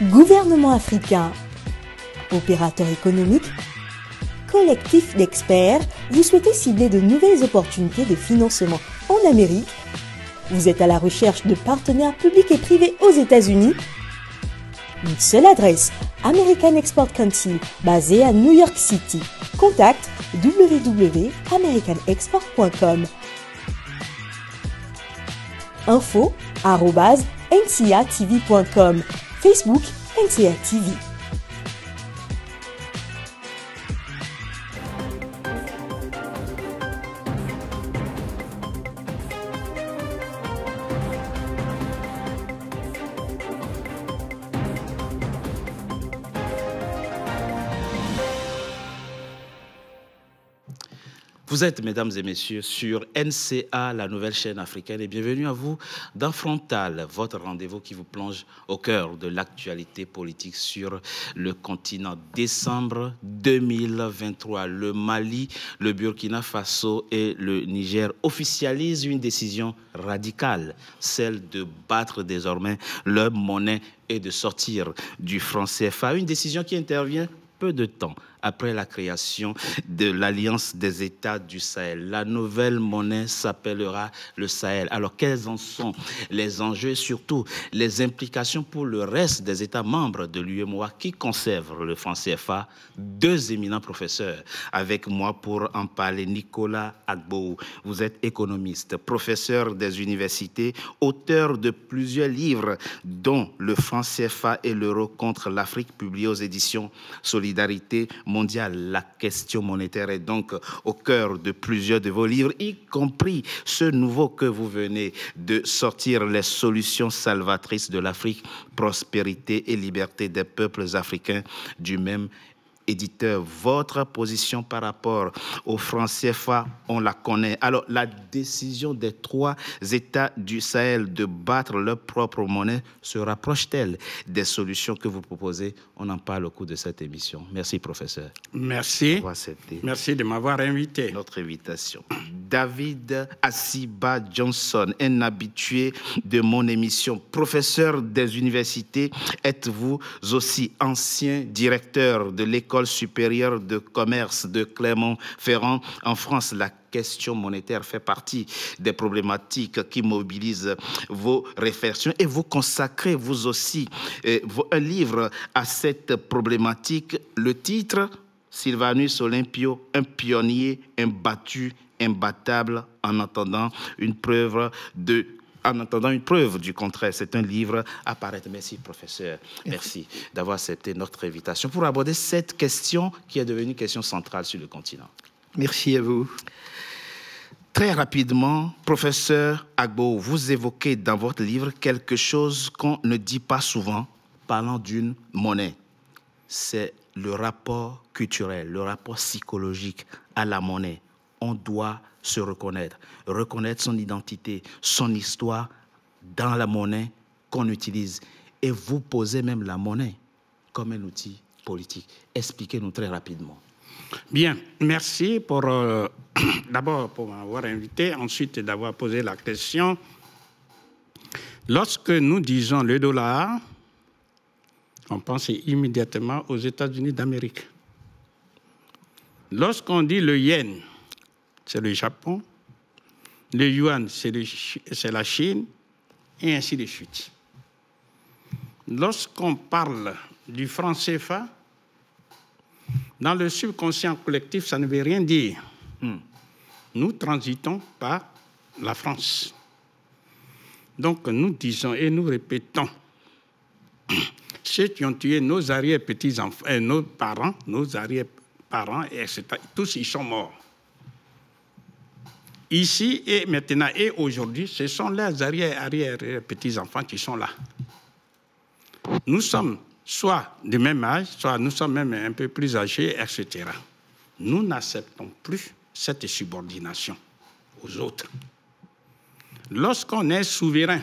Gouvernement africain, opérateur économique, collectif d'experts, vous souhaitez cibler de nouvelles opportunités de financement en Amérique? Vous êtes à la recherche de partenaires publics et privés aux États-Unis? Une seule adresse, American Export Council, basée à New York City. Contact www.americanexport.com. info@ncatv.com. Facebook NCA TV. Vous êtes, mesdames et messieurs, sur NCA, la nouvelle chaîne africaine, et bienvenue à vous dans Frontal, votre rendez-vous qui vous plonge au cœur de l'actualité politique sur le continent. Décembre 2023, le Mali, le Burkina Faso et le Niger officialisent une décision radicale, celle de battre désormais leur monnaie et de sortir du franc CFA. Une décision qui intervient peu de temps après la création de l'Alliance des États du Sahel. La nouvelle monnaie s'appellera le Sahel. Alors, quels en sont les enjeux et surtout les implications pour le reste des États membres de l'UEMOA qui conservent le franc CFA? Deux éminents professeurs avec moi pour en parler. Nicolas Agbo, vous êtes économiste, professeur des universités, auteur de plusieurs livres, dont Le franc CFA et l'euro contre l'Afrique, publié aux éditions Solidarité mondiale. La question monétaire est donc au cœur de plusieurs de vos livres, y compris ce nouveau que vous venez de sortir, Les solutions salvatrices de l'Afrique, prospérité et liberté des peuples africains, du même éditeur. Votre position par rapport au franc CFA, on la connaît. Alors, la décision des trois États du Sahel de battre leur propre monnaie se rapproche-t-elle des solutions que vous proposez? On en parle au cours de cette émission. Merci, professeur. Merci. Merci de m'avoir invité. Notre invitation. David Asiba Johnson, un habitué de mon émission, professeur des universités. Êtes-vous aussi ancien directeur de l'École supérieure de commerce de Clermont-Ferrand en France? La question monétaire fait partie des problématiques qui mobilisent vos réflexions et vous consacrez vous aussi un livre à cette problématique. Le titre, Sylvanus Olympio, un pionnier imbattu, imbattable en attendant une preuve du contraire. C'est un livre à paraître. Merci, professeur. Merci d'avoir accepté notre invitation pour aborder cette question qui est devenue une question centrale sur le continent. Merci à vous. Très rapidement, professeur Agbo, vous évoquez dans votre livre quelque chose qu'on ne dit pas souvent parlant d'une monnaie. C'est le rapport culturel, le rapport psychologique à la monnaie. On doit se reconnaître son identité, son histoire dans la monnaie qu'on utilise. Et vous posez même la monnaie comme un outil politique. Expliquez-nous très rapidement. Bien, merci pour d'abord pour m'avoir invité, ensuite d'avoir posé la question. Lorsque nous disons le dollar, on pense immédiatement aux États-Unis d'Amérique. Lorsqu'on dit le yen, c'est le Japon, le yuan, c'est la Chine, et ainsi de suite. Lorsqu'on parle du franc CFA, dans le subconscient collectif, ça ne veut rien dire. Nous transitons par la France. Donc nous disons et nous répétons, ceux qui ont tué nos arrière-petits-enfants, nos parents, nos arrière-parents, etc., tous ils sont morts. Ici et maintenant et aujourd'hui, ce sont les arrière-petits-enfants qui sont là. Nous sommes soit de même âge, soit nous sommes même un peu plus âgés, etc. Nous n'acceptons plus cette subordination aux autres. Lorsqu'on est souverain,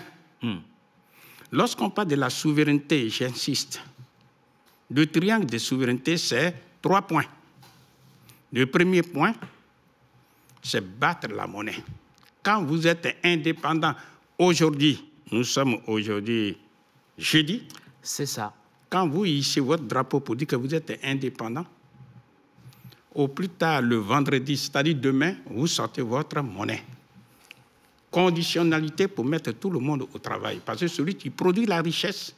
lorsqu'on parle de la souveraineté, j'insiste, le triangle de souveraineté, c'est 3 points. Le premier point, c'est battre la monnaie. Quand vous êtes indépendant, aujourd'hui, nous sommes aujourd'hui jeudi. C'est ça. quand vous hissez votre drapeau pour dire que vous êtes indépendant, au plus tard le vendredi, c'est-à-dire demain, vous sortez votre monnaie. Conditionnalité pour mettre tout le monde au travail. Parce que celui qui produit la richesse,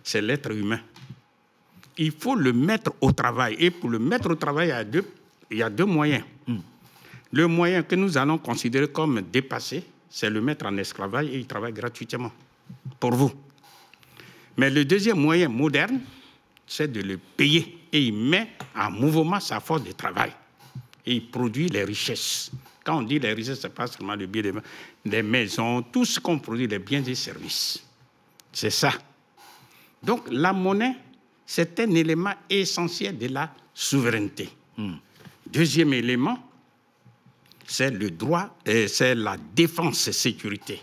c'est l'être humain. Il faut le mettre au travail. Et pour le mettre au travail, il y a deux moyens. Le moyen que nous allons considérer comme dépassé, c'est le mettre en esclavage et il travaille gratuitement pour vous. Mais le deuxième moyen moderne, c'est de le payer. Et il met en mouvement sa force de travail. Et il produit les richesses. Quand on dit les richesses, ce n'est pas seulement le bien des maisons, tout ce qu'on produit, les biens et services. C'est ça. Donc la monnaie, c'est un élément essentiel de la souveraineté. Deuxième élément, c'est le droit, c'est la défense et sécurité.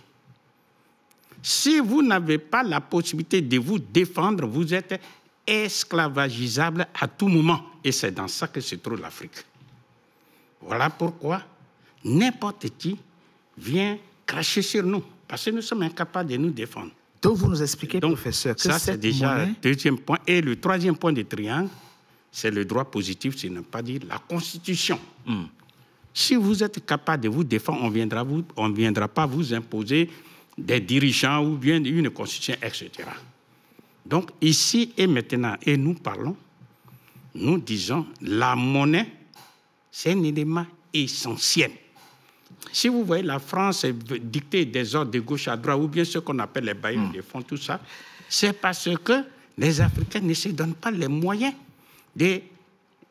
Si vous n'avez pas la possibilité de vous défendre, vous êtes esclavagisable à tout moment. Et c'est dans ça que se trouve l'Afrique. Voilà pourquoi n'importe qui vient cracher sur nous, parce que nous sommes incapables de nous défendre. Donc vous nous expliquez, professeur, que ça c'est déjà le deuxième point. Et le troisième point du triangle, c'est le droit positif, c'est ne pas dire la Constitution. Si vous êtes capable de vous défendre, on ne viendra pas vous imposer des dirigeants ou bien une constitution, etc. Donc ici et maintenant, et nous parlons, nous disons, la monnaie, c'est un élément essentiel. Si vous voyez la France dicter des ordres de gauche à droite, ou bien ce qu'on appelle les bailleurs de fonds, tout ça, c'est parce que les Africains ne se donnent pas les moyens de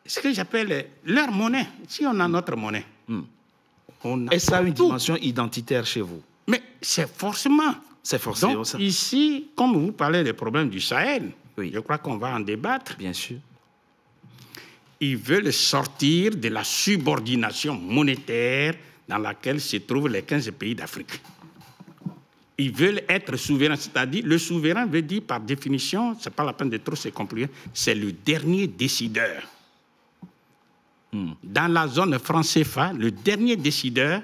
ce que j'appelle leur monnaie. Si on a notre monnaie, on a et ça a une dimension identitaire chez vous? Mais c'est forcément. C'est forcément donc, ça. Ici, comme vous parlez des problèmes du Sahel, oui, je crois qu'on va en débattre. Bien sûr. Ils veulent sortir de la subordination monétaire dans laquelle se trouvent les 15 pays d'Afrique. Ils veulent être souverains, c'est-à-dire le souverain veut dire par définition, ce n'est pas la peine de trop se compliquer, c'est le dernier décideur. Dans la zone franc CFA, le dernier décideur,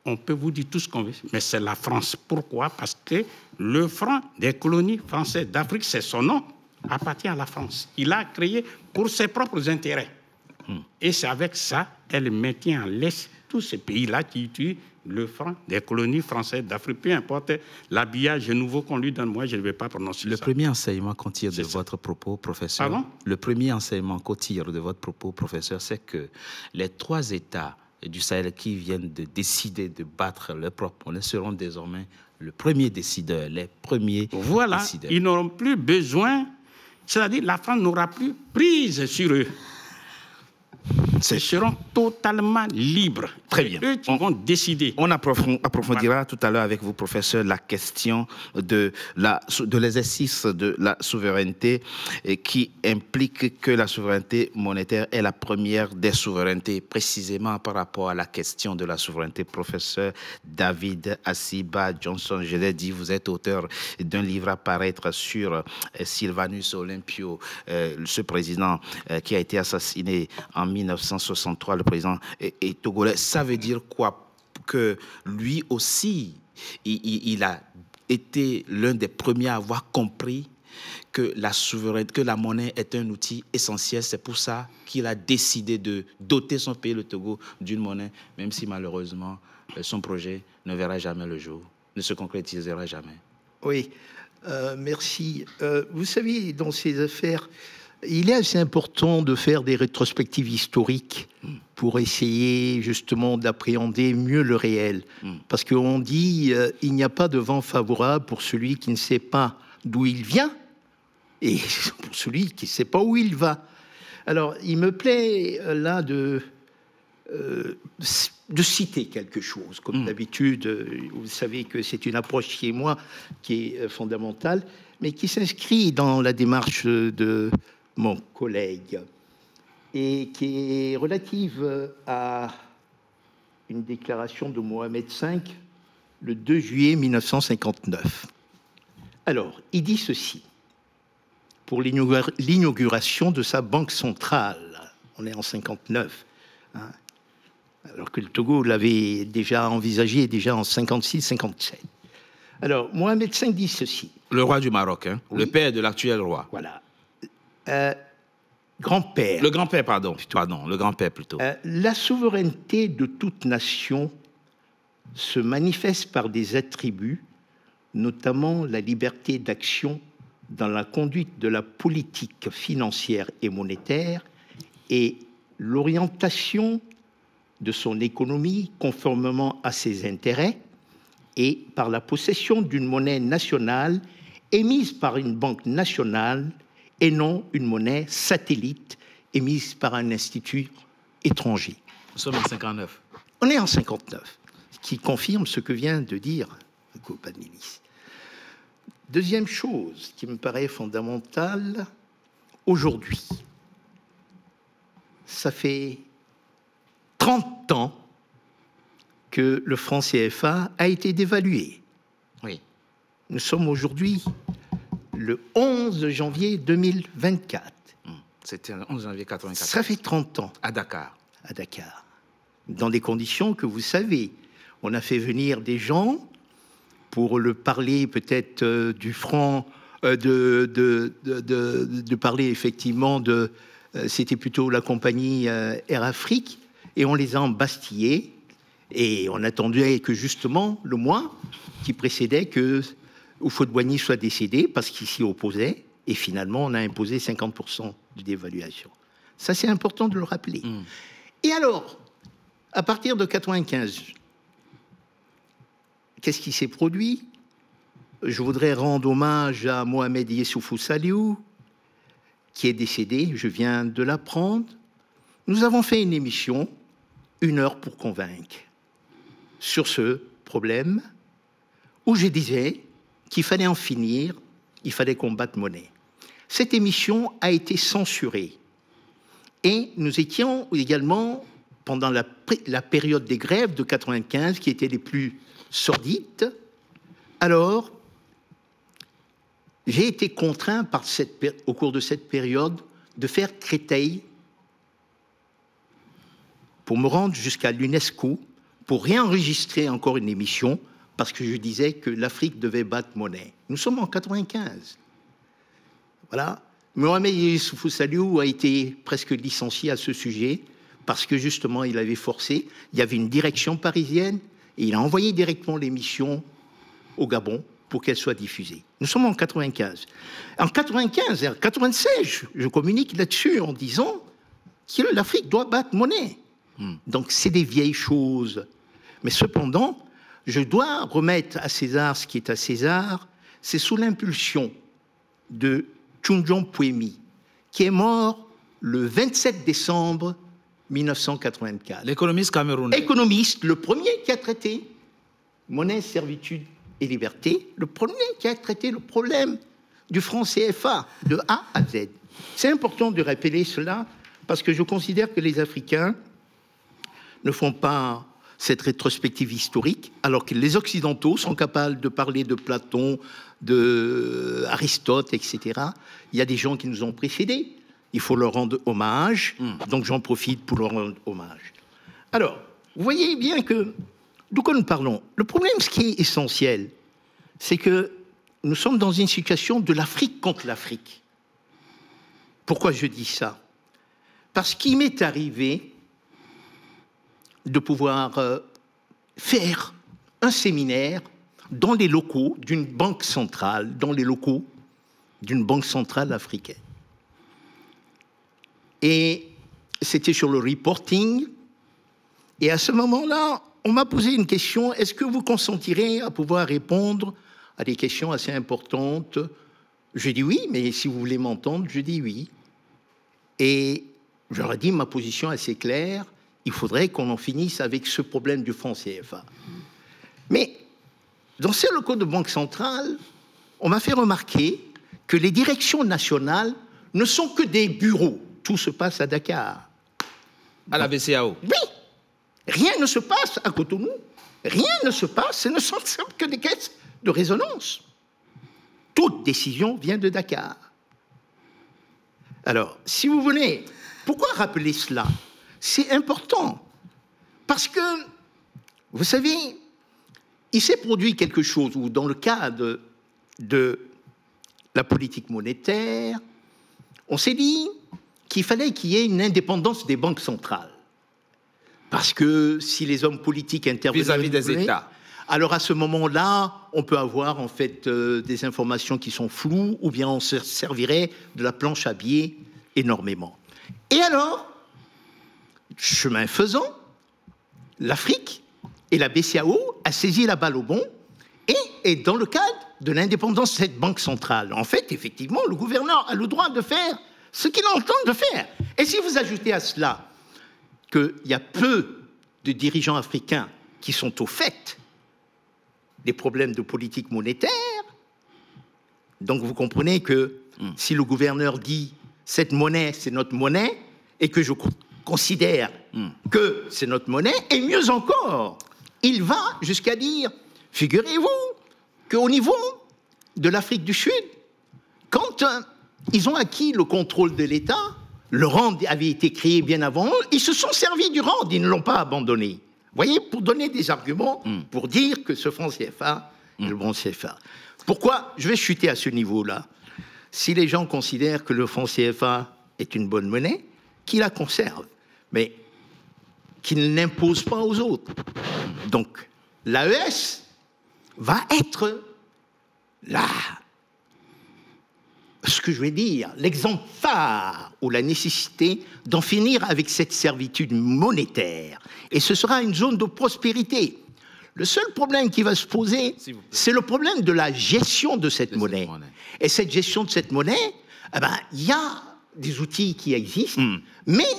on peut vous dire tout ce qu'on veut, mais c'est la France. Pourquoi? Parce que le franc des colonies françaises d'Afrique, c'est son nom, appartient à la France. Il l'a créé pour ses propres intérêts. Et c'est avec ça qu'elle maintient en laisse tous ces pays-là qui utilisent le franc des colonies françaises d'Afrique. Peu importe l'habillage nouveau qu'on lui donne, moi, je ne vais pas prononcer ça. Le premier enseignement qu'on tire de votre propos, professeur... Pardon? Le premier enseignement qu'on tire de votre propos, professeur, c'est que les 3 États du Sahel qui viennent de décider de battre leur propre monnaie seront désormais le premier décideur, les premiers voilà, décideurs. Ils n'auront plus besoin, c'est-à-dire la France n'aura plus prise sur eux. Ils seront totalement libres. Très bien. Eux qui vont décider. On approfondira tout à l'heure avec vous, professeur, la question de l'exercice de la souveraineté qui implique que la souveraineté monétaire est la première des souverainetés, précisément par rapport à la question de la souveraineté. Professeur David Asiba Johnson, je l'ai dit, vous êtes auteur d'un livre à paraître sur Sylvanus Olympio, ce président qui a été assassiné en 1963, le président est togolais. Ça veut dire quoi? Que lui aussi, il a été l'un des premiers à avoir compris que la souveraineté, que la monnaie est un outil essentiel. C'est pour ça qu'il a décidé de doter son pays, le Togo, d'une monnaie, même si malheureusement, son projet ne verra jamais le jour, ne se concrétisera jamais. Oui, merci. Vous savez, dans ces affaires, il est assez important de faire des rétrospectives historiques pour essayer justement d'appréhender mieux le réel. Parce qu'on dit il n'y a pas de vent favorable pour celui qui ne sait pas d'où il vient et pour celui qui ne sait pas où il va. Alors, il me plaît là de citer quelque chose. Comme d'habitude, vous savez que c'est une approche chez moi qui est fondamentale, mais qui s'inscrit dans la démarche de mon collègue et qui est relative à une déclaration de Mohamed V le 2 juillet 1959. Alors, il dit ceci pour l'inauguration de sa banque centrale. On est en 59, hein, alors que le Togo l'avait déjà envisagé déjà en 56-57. Alors, Mohamed V dit ceci. Le roi du Maroc, hein, Oui. le père de l'actuel roi. Voilà. Grand-père. Le grand-père, pardon, le grand-père plutôt. La souveraineté de toute nation se manifeste par des attributs, notamment la liberté d'action dans la conduite de la politique financière et monétaire et l'orientation de son économie conformément à ses intérêts et par la possession d'une monnaie nationale émise par une banque nationale et non une monnaie satellite émise par un institut étranger. Nous sommes en 59. On est en 59, ce qui confirme ce que vient de dire Copanelis. Deuxième chose qui me paraît fondamentale, aujourd'hui, ça fait 30 ans que le franc CFA a été dévalué. Oui. Nous sommes aujourd'hui le 11 janvier 2024. C'était le 11 janvier 1984. Ça fait 30 ans À Dakar. à Dakar, dans des conditions que vous savez. On a fait venir des gens pour le parler peut-être du franc, de parler effectivement de... C'était plutôt la compagnie Air Afrique, et on les a embastillés, et on attendait que justement le mois qui précédait que Houphouët-Boigny soit décédé, parce qu'il s'y opposait, et finalement on a imposé 50% de dévaluation. Ça c'est important de le rappeler. Et alors, à partir de 95, qu'est-ce qui s'est produit? Je voudrais rendre hommage à Mohamed Yessoufou Saliou, qui est décédé, je viens de l'apprendre. Nous avons fait une émission, 1 heure pour convaincre, sur ce problème, où je disais qu'il fallait en finir, il fallait combattre monnaie. Cette émission a été censurée. Et nous étions également, pendant la période des grèves de 95, qui étaient les plus sordides, alors j'ai été contraint au cours de cette période de faire Créteil pour me rendre jusqu'à l'UNESCO pour réenregistrer encore une émission parce que je disais que l'Afrique devait battre monnaie. Nous sommes en 95. Voilà. Mohamed Yessoufou Saliou a été presque licencié à ce sujet parce que justement il avait forcé. Il y avait une direction parisienne et il a envoyé directement l'émission au Gabon pour qu'elle soit diffusée. Nous sommes en 95. En 95 et en 96, je communique là-dessus en disant que l'Afrique doit battre monnaie. Donc c'est des vieilles choses. Mais cependant, je dois remettre à César ce qui est à César. C'est sous l'impulsion de Tchoundjon Pouemi, qui est mort le 27 décembre 1984. L'économiste camerounais. Économiste, le premier qui a traité monnaie, servitude et liberté, le premier qui a traité le problème du franc CFA de A à Z. C'est important de rappeler cela parce que je considère que les Africains ne font pas cette rétrospective historique, alors que les Occidentaux sont capables de parler de Platon, d'Aristote, etc. Il y a des gens qui nous ont précédés. Il faut leur rendre hommage. Donc j'en profite pour leur rendre hommage. Alors, vous voyez bien que, d'où que nous parlons, le problème, ce qui est essentiel, c'est que nous sommes dans une situation de l'Afrique contre l'Afrique. Pourquoi je dis ça? Parce qu'il m'est arrivé de pouvoir faire un séminaire dans les locaux d'une banque centrale, africaine. Et c'était sur le reporting. Et à ce moment-là, on m'a posé une question, est-ce que vous consentirez à pouvoir répondre à des questions assez importantes? Je dis oui, mais si vous voulez m'entendre, je dis oui. Et je leur ai dit ma position assez claire, il faudrait qu'on en finisse avec ce problème du franc CFA. Mais dans ces locaux de banque centrale, on m'a fait remarquer que les directions nationales ne sont que des bureaux. Tout se passe à Dakar. À la BCEAO. Oui. Rien ne se passe à Cotonou. Rien ne se passe. Ce ne sont que des caisses de résonance. Toute décision vient de Dakar. Alors, si vous voulez, pourquoi rappeler cela? C'est important. Parce que, vous savez, il s'est produit quelque chose où, dans le cadre de la politique monétaire, on s'est dit qu'il fallait qu'il y ait une indépendance des banques centrales. Parce que si les hommes politiques interviennent vis-à-vis des États, alors à ce moment-là, on peut avoir en fait des informations qui sont floues, ou bien on se servirait de la planche à billets énormément. Et alors, chemin faisant, l'Afrique et la BCAO a saisi la balle au bon et dans le cadre de l'indépendance de cette banque centrale. En fait, effectivement, le gouverneur a le droit de faire ce qu'il entend de faire. Et si vous ajoutez à cela qu'il y a peu de dirigeants africains qui sont au fait des problèmes de politique monétaire, donc vous comprenez que si le gouverneur dit « cette monnaie, c'est notre monnaie », et que je considère que c'est notre monnaie, et mieux encore, il va jusqu'à dire, figurez-vous, qu'au niveau de l'Afrique du Sud, quand ils ont acquis le contrôle de l'État, le rand avait été créé bien avant eux, ils se sont servis du rand, ils ne l'ont pas abandonné. Vous voyez, pour donner des arguments, pour dire que ce franc CFA est le bon CFA. Pourquoi je vais chuter à ce niveau-là? Si les gens considèrent que le franc CFA est une bonne monnaie, qu'ils la conservent, mais qu'ils ne l'imposent pas aux autres. Donc, l'AES va être ce que je vais dire, l'exemple phare ou la nécessité d'en finir avec cette servitude monétaire. Et ce sera une zone de prospérité. Le seul problème qui va se poser, c'est le problème de la gestion de cette monnaie. Et cette gestion de cette monnaie, il y a des outils qui existent, mais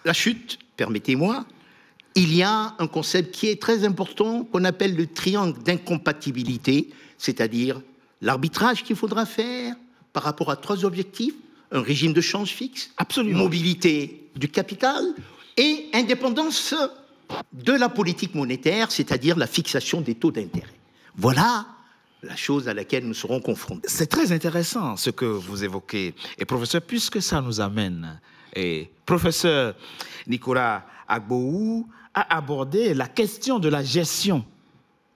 la chute, permettez-moi, il y a un concept qui est très important qu'on appelle le triangle d'incompatibilité, c'est-à-dire l'arbitrage qu'il faudra faire par rapport à 3 objectifs, un régime de change fixe, mobilité du capital et indépendance de la politique monétaire, c'est-à-dire la fixation des taux d'intérêt. Voilà la chose à laquelle nous serons confrontés. C'est très intéressant ce que vous évoquez. Et professeur, puisque ça nous amène, et professeur Nicolas Agbohou a abordé la question de la gestion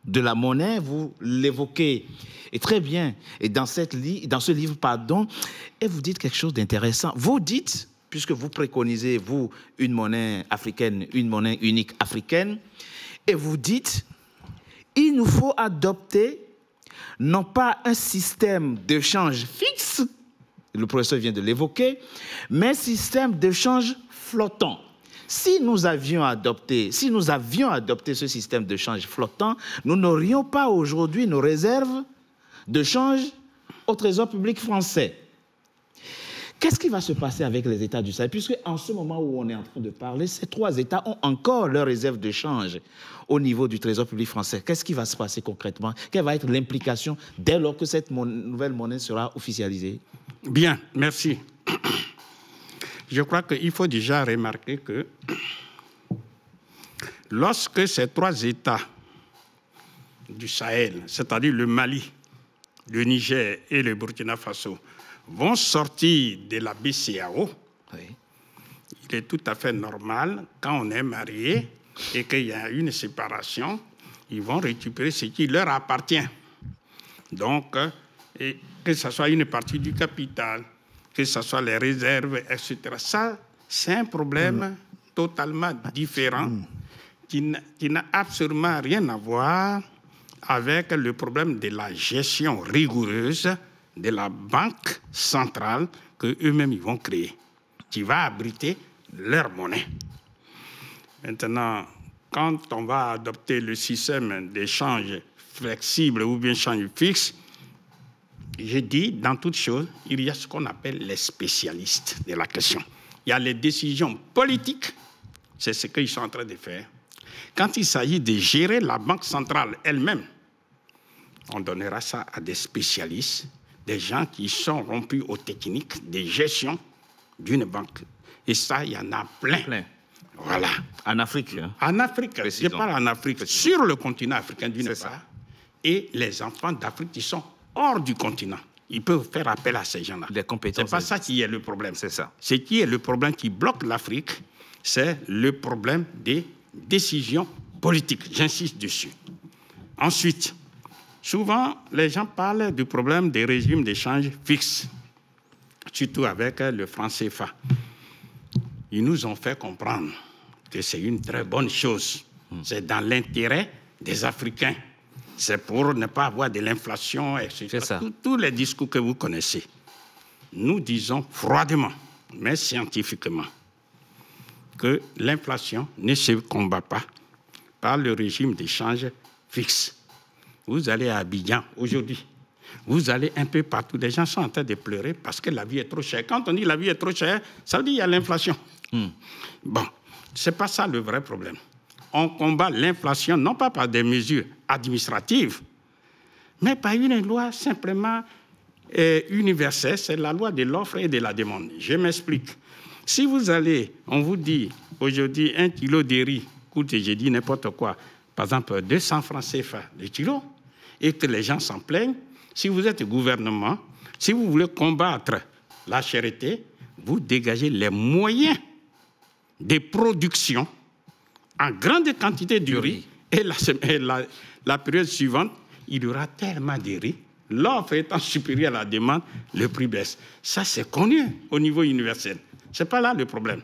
de la monnaie, vous l'évoquez et très bien, et dans ce livre, et vous dites quelque chose d'intéressant. Vous dites, puisque vous préconisez, vous, une monnaie africaine, une monnaie unique africaine, et vous dites, il nous faut adopter non pas un système de change fixe, le professeur vient de l'évoquer, mais un système de change flottant. Si nous avions adopté ce système de change flottant, nous n'aurions pas aujourd'hui nos réserves de change au Trésor public français. Qu'est-ce qui va se passer avec les États du Sahel? Puisque en ce moment où on est en train de parler, ces 3 États ont encore leurs réserves de change au niveau du Trésor public français. Qu'est-ce qui va se passer concrètement? Quelle va être l'implication dès lors que cette nouvelle monnaie sera officialisée? Bien, merci. Je crois qu'il faut déjà remarquer que lorsque ces 3 États du Sahel, c'est-à-dire le Mali, le Niger et le Burkina Faso, vont sortir de la BCAO, il est tout à fait normal, quand on est marié et qu'il y a une séparation, ils vont récupérer ce qui leur appartient. Donc, que ce soit une partie du capital, que ce soit les réserves, etc. Ça, c'est un problème totalement différent qui n'a absolument rien à voir avec le problème de la gestion rigoureuse de la banque centrale qu'eux-mêmes ils vont créer, qui va abriter leur monnaie. Maintenant, quand on va adopter le système d'échange flexible ou bien échange fixe, je dis, dans toute chose, il y a ce qu'on appelle les spécialistes de la question. Il y a les décisions politiques, c'est ce qu'ils sont en train de faire. Quand il s'agit de gérer la banque centrale elle-même, on donnera ça à des spécialistes, des gens qui sont rompus aux techniques de gestion d'une banque. Et ça, il y en a plein. Voilà. En Afrique. En Afrique, je parle en Afrique, sur le continent africain d'une part, et les enfants d'Afrique qui sont hors du continent. Ils peuvent faire appel à ces gens-là. Les compétences. C'est pas ça qui est le problème. C'est ça. Ce qui est le problème qui bloque l'Afrique, c'est le problème des décisions politiques. J'insiste dessus. Ensuite, souvent, les gens parlent du problème des régimes d'échange fixes, surtout avec le franc CFA. Ils nous ont fait comprendre que c'est une très bonne chose. C'est dans l'intérêt des Africains. C'est pour ne pas avoir de l'inflation, etc. Tous les discours que vous connaissez. Nous disons froidement, mais scientifiquement, que l'inflation ne se combat pas par le régime d'échange fixe. Vous allez à Abidjan aujourd'hui, vous allez un peu partout, les gens sont en train de pleurer parce que la vie est trop chère. Quand on dit la vie est trop chère, ça veut dire qu'il y a l'inflation. Bon, ce n'est pas ça le vrai problème. On combat l'inflation non pas par des mesures administratives, mais par une loi simplement universelle, c'est la loi de l'offre et de la demande. Je m'explique. Si vous allez, on vous dit aujourd'hui 1 kilo de riz coûte, j'ai dit n'importe quoi, par exemple 200 francs CFA le kilo, et que les gens s'en plaignent, si vous êtes gouvernement, si vous voulez combattre la cherté, vous dégagez les moyens de production en grande quantité du riz. Et la période suivante, il y aura tellement de riz. L'offre étant supérieure à la demande, le prix baisse. Ça, c'est connu au niveau universel. Ce n'est pas là le problème.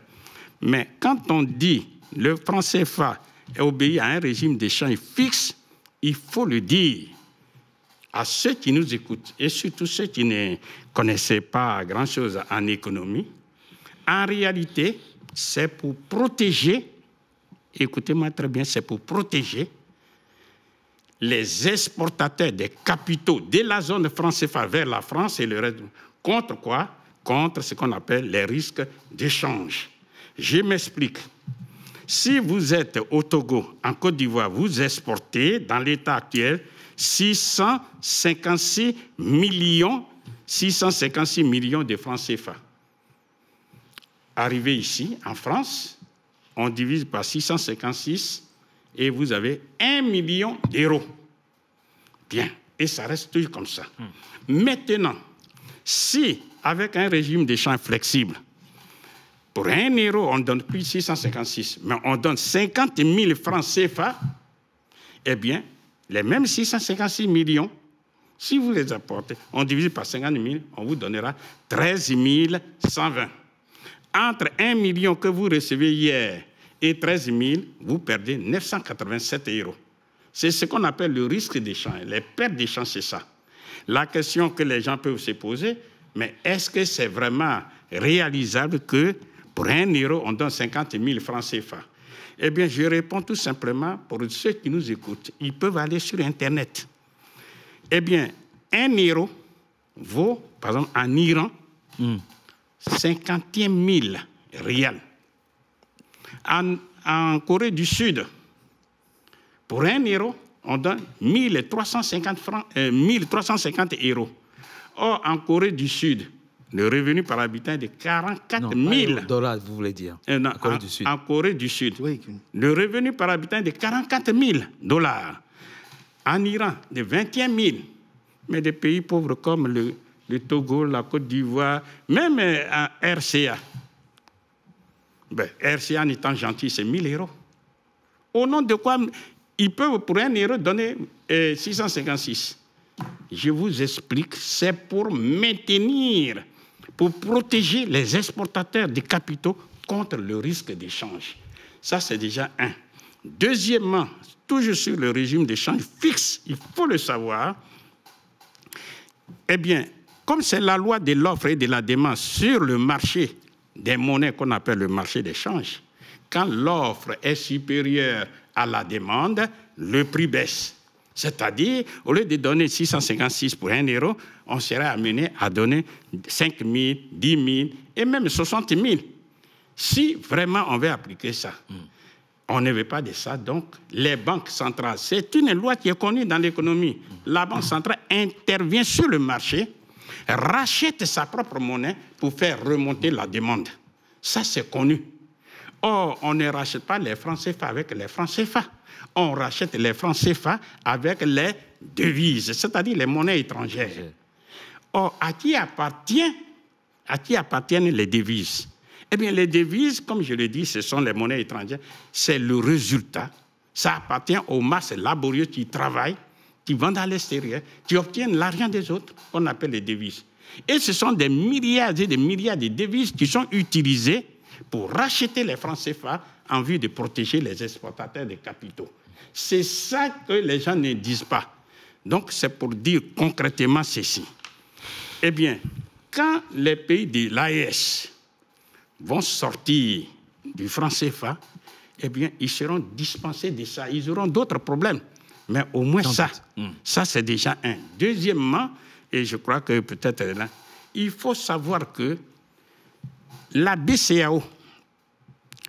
Mais quand on dit le franc CFA obéit à un régime d'échange fixe, il faut le dire à ceux qui nous écoutent, et surtout ceux qui ne connaissaient pas grand-chose en économie. En réalité, c'est pour protéger, écoutez-moi très bien, c'est pour protéger les exportateurs des capitaux de la zone franc CFA vers la France et le reste. Contre quoi? Contre ce qu'on appelle les risques d'échange. Je m'explique. Si vous êtes au Togo, en Côte d'Ivoire, vous exportez, dans l'état actuel, 656 millions de francs CFA. Arrivé ici, en France, on divise par 656 et vous avez 1 million d'euros. Bien, et ça reste toujours comme ça. Maintenant, si, avec un régime d'échange flexible, pour 1 euro, on ne donne plus 656, mais on donne 50 000 francs CFA, eh bien, les mêmes 656 millions, si vous les apportez, on divise par 50 000, on vous donnera 13 120. Entre 1 million que vous recevez hier et 13 000, vous perdez 987 euros. C'est ce qu'on appelle le risque d'échange. Les pertes d'échange, c'est ça. La question que les gens peuvent se poser, mais est-ce que c'est vraiment réalisable que pour 1 euro, on donne 50 000 francs CFA? Eh bien, je réponds tout simplement pour ceux qui nous écoutent. Ils peuvent aller sur Internet. Eh bien, 1 euro vaut, par exemple, en Iran, 51 000 rials. En Corée du Sud, pour 1 euro, on donne 1350 euros. Or, en Corée du Sud, le revenu par habitant est de 44 000 dollars, vous voulez dire. Non, en Corée du Sud. En Corée du Sud. Oui. Le revenu par habitant est de 44 000 dollars. En Iran, de 21 000. Mais des pays pauvres comme le Togo, la Côte d'Ivoire, même en RCA. RCA, en étant gentil, c'est 1 000 euros. Au nom de quoi ils peuvent, pour 1 euro, donner 656. Je vous explique, c'est pour maintenir, pour protéger les exportateurs de capitaux contre le risque d'échange. Ça, c'est déjà un. Deuxièmement, toujours sur le régime d'échange fixe, il faut le savoir, eh bien, comme c'est la loi de l'offre et de la demande sur le marché des monnaies qu'on appelle le marché d'échange, quand l'offre est supérieure à la demande, le prix baisse. C'est-à-dire, au lieu de donner 656 pour 1 euro, on serait amené à donner 5 000, 10 000 et même 60 000. Si vraiment on veut appliquer ça, on ne veut pas de ça. Donc, les banques centrales, c'est une loi qui est connue dans l'économie. La banque centrale intervient sur le marché, rachète sa propre monnaie pour faire remonter la demande. Ça, c'est connu. Or, on ne rachète pas les francs CFA avec les francs CFA. On rachète les francs CFA avec les devises, c'est-à-dire les monnaies étrangères. Or, à qui appartiennent les devises? Eh bien, les devises, comme je l'ai dit, ce sont les monnaies étrangères. C'est le résultat Ça appartient aux masses laborieuses qui travaillent, qui vendent à l'extérieur, qui obtiennent l'argent des autres, qu'on appelle les devises. Et ce sont des milliards et des milliards de devises qui sont utilisées pour racheter les francs CFA en vue de protéger les exportateurs de capitaux. C'est ça que les gens ne disent pas. Donc, c'est pour dire concrètement ceci. Eh bien, quand les pays de l'AES vont sortir du franc CFA, eh bien, ils seront dispensés de ça. Ils auront d'autres problèmes. Mais au moins ça c'est déjà un. Deuxièmement, et je crois que peut-être là, il faut savoir que la BCEAO,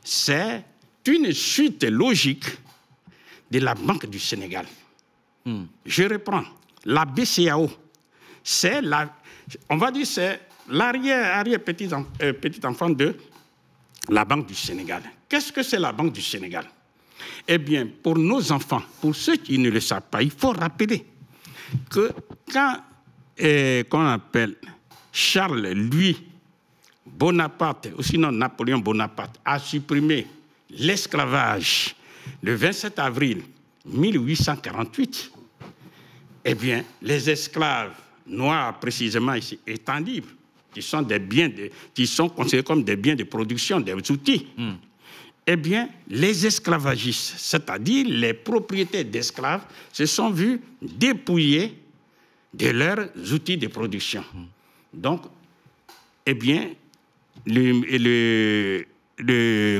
c'est une suite logique de la Banque du Sénégal. Je reprends. La BCEAO, c'est on va dire c'est l'arrière-petit enfant de la Banque du Sénégal. Qu'est-ce que c'est la Banque du Sénégal? Eh bien, pour nos enfants, pour ceux qui ne le savent pas, il faut rappeler que quand qu'on appelle Charles-Louis Bonaparte, ou sinon Napoléon Bonaparte, a supprimé l'esclavage le 27 avril 1848, eh bien, les esclaves noirs, précisément ici, étant libres, qui sont des biens, qui sont considérés comme des biens de production, des outils, eh bien, les esclavagistes, c'est-à-dire les propriétaires d'esclaves, se sont vus dépouillés de leurs outils de production. Donc, eh bien,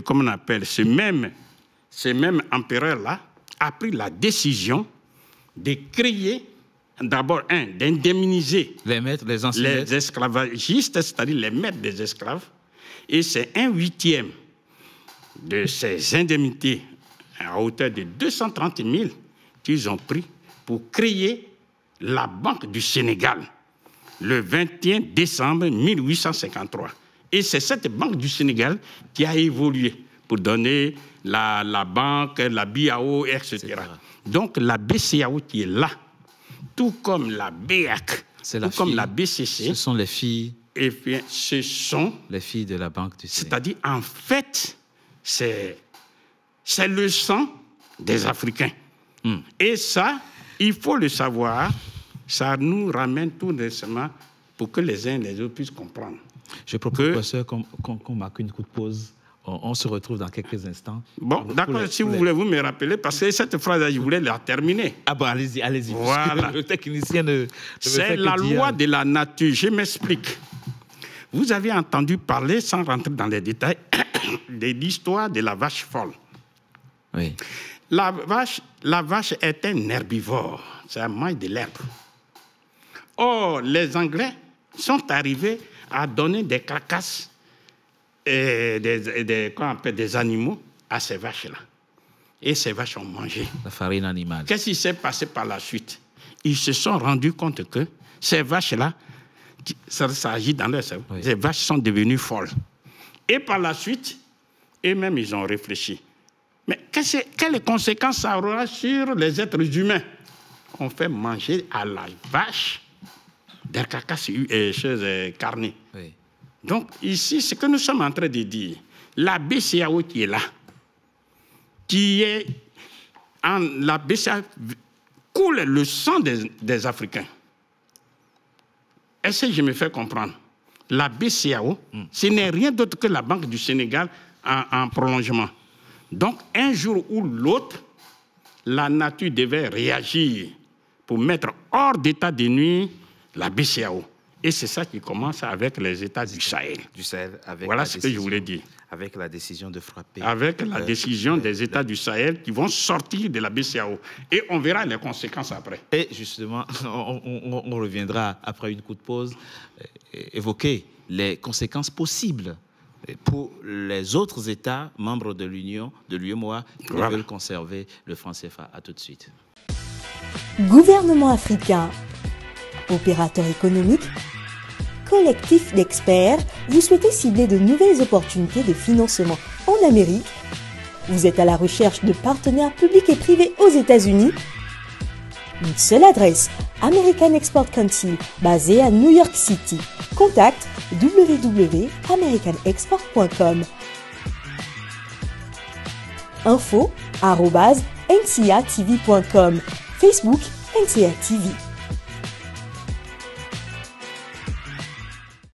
comment on appelle, ce même empereur-là a pris la décision de créer, d'abord, d'indemniser les esclavagistes, c'est-à-dire les maîtres des esclaves, et c'est 1/8 de ces indemnités à hauteur de 230 000 qu'ils ont pris pour créer la Banque du Sénégal le 21 décembre 1853. Et c'est cette Banque du Sénégal qui a évolué pour donner la banque, la BAO, etc. Donc la BCEAO qui est là, tout comme la BEAC, tout comme la BCC. Ce sont les filles. Et bien, ce sont les filles de la Banque du Sénégal. C'est-à-dire, en fait, c'est le sang des Africains. Et ça, il faut le savoir, ça nous ramène tout récemment pour que les uns et les autres puissent comprendre. Je propose, professeur, qu'on marque une courte pause. On se retrouve dans quelques instants. Bon, d'accord, si vous voulez, vous me rappelez, parce que cette phrase-là, je voulais la terminer. Ah bon, allez-y, allez-y. Voilà. Le technicien ne c'est la loi de la nature. Je m'explique. Vous avez entendu parler, sans rentrer dans les détails, de l'histoire de la vache folle. Oui. La vache est un herbivore. Ça mange de l'herbe. Or, les Anglais sont arrivés à donner des carcasses et des animaux à ces vaches-là. Et ces vaches ont mangé. La farine animale. Qu'est-ce qui s'est passé par la suite? Ils se sont rendus compte que ces vaches-là, ça agit dans leur cerveau. Oui. Ces vaches sont devenues folles. Et par la suite, eux-mêmes, ils ont réfléchi. Mais quelles conséquences ça aura sur les êtres humains? On fait manger à la vache des carcasses carnées. Oui. Donc, ici, ce que nous sommes en train de dire, la BCEAO qui est là, la BCEAO coule le sang des Africains. Est-ce que je me fais comprendre? La BCEAO, ce n'est rien d'autre que la Banque du Sénégal en prolongement. Donc, un jour ou l'autre, la nature devait réagir pour mettre hors d'état de nuire la BCEAO. Et c'est ça qui commence avec les États du Sahel. Voilà ce que je voulais dire. Avec la décision de frapper. Avec la décision des États du Sahel qui vont sortir de la BCEAO. Et on verra les conséquences après. Et justement, on reviendra après une courte pause, évoquer les conséquences possibles pour les autres États membres de l'UEMOA qui veulent conserver le franc CFA. À tout de suite. Gouvernement africain, opérateur économique, collectif d'experts, vous souhaitez cibler de nouvelles opportunités de financement en Amérique? Vous êtes à la recherche de partenaires publics et privés aux États-Unis? Une seule adresse, American Export Council, basée à New York City. Contact www.americanexport.com. info@ ncatv.com, Facebook NCA TV.